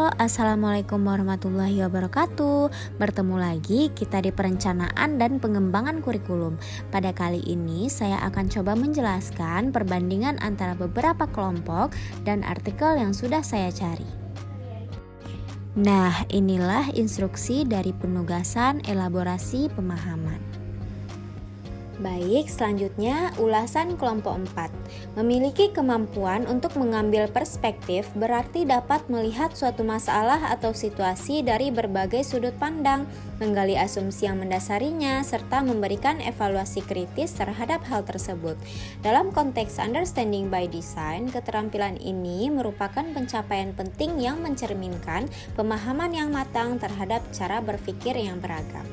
Halo, Assalamualaikum warahmatullahi wabarakatuh. Bertemu lagi kita di perencanaan dan pengembangan kurikulum. Pada kali ini saya akan coba menjelaskan perbandingan antara beberapa kelompok dan artikel yang sudah saya cari. Nah, inilah instruksi dari penugasan elaborasi pemahaman. Baik, selanjutnya ulasan kelompok 4. Memiliki kemampuan untuk mengambil perspektif berarti dapat melihat suatu masalah atau situasi dari berbagai sudut pandang, menggali asumsi yang mendasarinya, serta memberikan evaluasi kritis terhadap hal tersebut. Dalam konteks understanding by design, keterampilan ini merupakan pencapaian penting yang mencerminkan pemahaman yang matang terhadap cara berpikir yang beragam.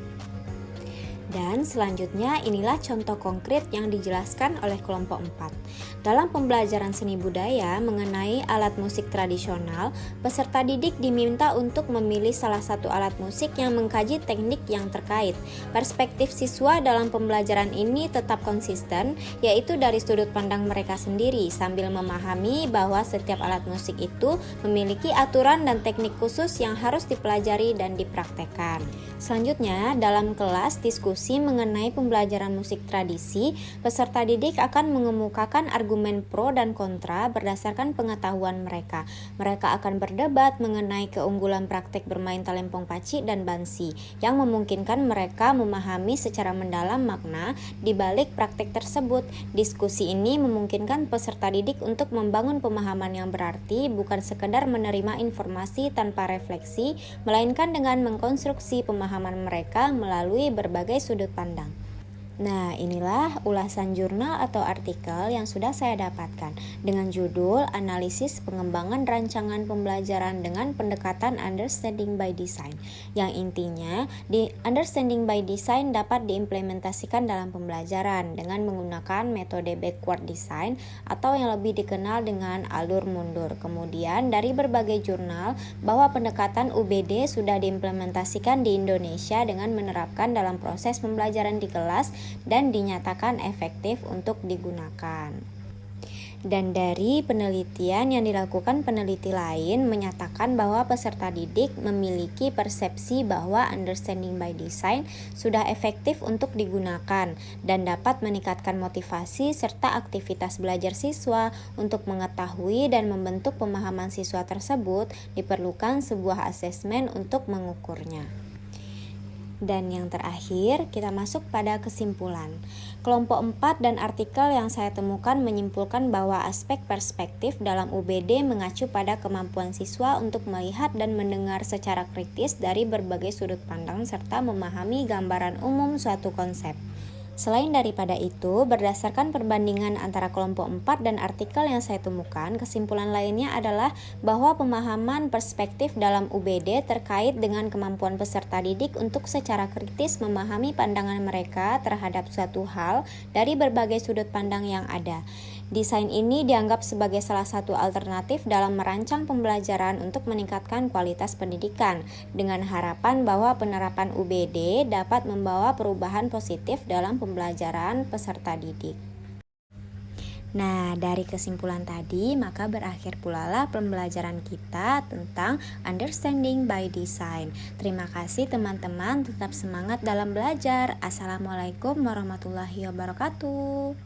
Dan selanjutnya inilah contoh konkret yang dijelaskan oleh kelompok 4. Dalam pembelajaran seni budaya mengenai alat musik tradisional, peserta didik diminta untuk memilih salah satu alat musik yang mengkaji teknik yang terkait. Perspektif siswa dalam pembelajaran ini tetap konsisten, yaitu dari sudut pandang mereka sendiri, sambil memahami bahwa setiap alat musik itu memiliki aturan dan teknik khusus yang harus dipelajari dan dipraktekkan. Selanjutnya, dalam kelas diskusi mengenai pembelajaran musik tradisi, peserta didik akan mengemukakan argumen pro dan kontra berdasarkan pengetahuan mereka. Mereka akan berdebat mengenai keunggulan praktek bermain talempong paci dan bansi, yang memungkinkan mereka memahami secara mendalam makna di balik praktek tersebut. Diskusi ini memungkinkan peserta didik untuk membangun pemahaman yang berarti, bukan sekedar menerima informasi tanpa refleksi, melainkan dengan mengkonstruksi pemahaman mereka melalui berbagai sudut pandang. Nah, inilah ulasan jurnal atau artikel yang sudah saya dapatkan dengan judul Analisis Pengembangan Rancangan Pembelajaran dengan Pendekatan Understanding by Design, yang intinya di Understanding by Design dapat diimplementasikan dalam pembelajaran dengan menggunakan metode backward design atau yang lebih dikenal dengan alur mundur. Kemudian dari berbagai jurnal bahwa pendekatan UBD sudah diimplementasikan di Indonesia dengan menerapkan dalam proses pembelajaran di kelas dan dinyatakan efektif untuk digunakan. Dan dari penelitian yang dilakukan peneliti lain menyatakan bahwa peserta didik memiliki persepsi bahwa understanding by design sudah efektif untuk digunakan dan dapat meningkatkan motivasi serta aktivitas belajar siswa. Untuk mengetahui dan membentuk pemahaman siswa tersebut, diperlukan sebuah asesmen untuk mengukurnya. Dan yang terakhir, kita masuk pada kesimpulan. Kelompok 4 dan artikel yang saya temukan menyimpulkan bahwa aspek perspektif dalam UBD mengacu pada kemampuan siswa untuk melihat dan mendengar secara kritis dari berbagai sudut pandang serta memahami gambaran umum suatu konsep. Selain daripada itu, berdasarkan perbandingan antara kelompok 4 dan artikel yang saya temukan, kesimpulan lainnya adalah bahwa pemahaman perspektif dalam UBD terkait dengan kemampuan peserta didik untuk secara kritis memahami pandangan mereka terhadap suatu hal dari berbagai sudut pandang yang ada. Desain ini dianggap sebagai salah satu alternatif dalam merancang pembelajaran untuk meningkatkan kualitas pendidikan, dengan harapan bahwa penerapan UBD dapat membawa perubahan positif dalam pembelajaran peserta didik. Nah, dari kesimpulan tadi, maka berakhir pula lah pembelajaran kita tentang Understanding by Design. Terima kasih teman-teman, tetap semangat dalam belajar. Assalamualaikum warahmatullahi wabarakatuh.